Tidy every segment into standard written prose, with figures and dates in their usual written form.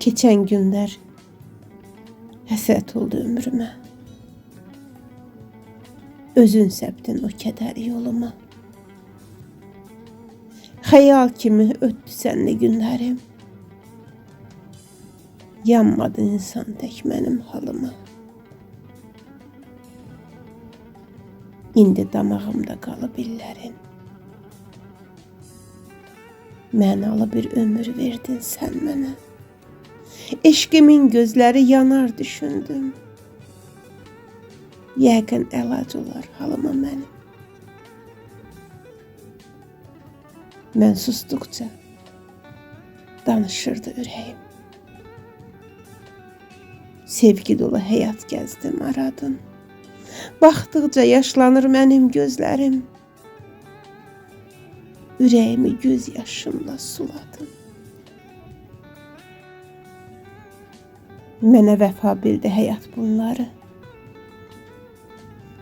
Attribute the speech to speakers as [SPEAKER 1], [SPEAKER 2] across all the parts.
[SPEAKER 1] Keçən günlər həsrət oldu ömrümə. Özün səpdin o kədər yoluma. Xəyal kimi ötdü sənlə günlərim. Yanmadı insan tək mənim halıma. İndi damağımda qalıb illərin. Mənalı bir ömür verdin sən mənə. Eşqimin gözləri yanar düşündüm. Yəqin əlac olar halıma mənim. Mən susduqca danışırdı ürəyim. Sevgi dolu həyat gəzdim aradım. Baxdıqca yaşlanır mənim gözlərim. Ürəyimi göz yaşımla suladım. Mənə vəfa bildi həyat bunları.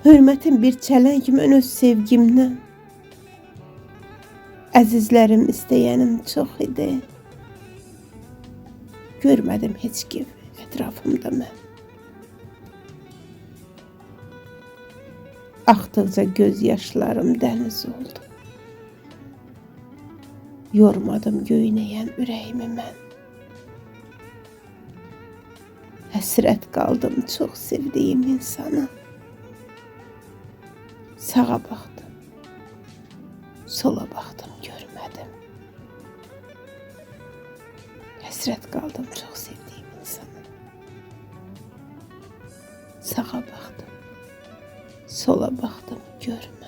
[SPEAKER 1] Hörmətim bir çələng mən öz sevgimdən. Əzizlərim, istəyənim çox idi. Görmədim heç kim ətrafımda mən. Axdıqca göz yaşlarım dəniz oldu. Yormadım göynəyən ürəyimi mən. Həsrət qaldım çox sevdiyim insana. Sağa baxdım, sola baxdım, görmədim. Həsrət qaldım çox sevdiyim insana. Sağa baxdım, sola baxdım, görmədim.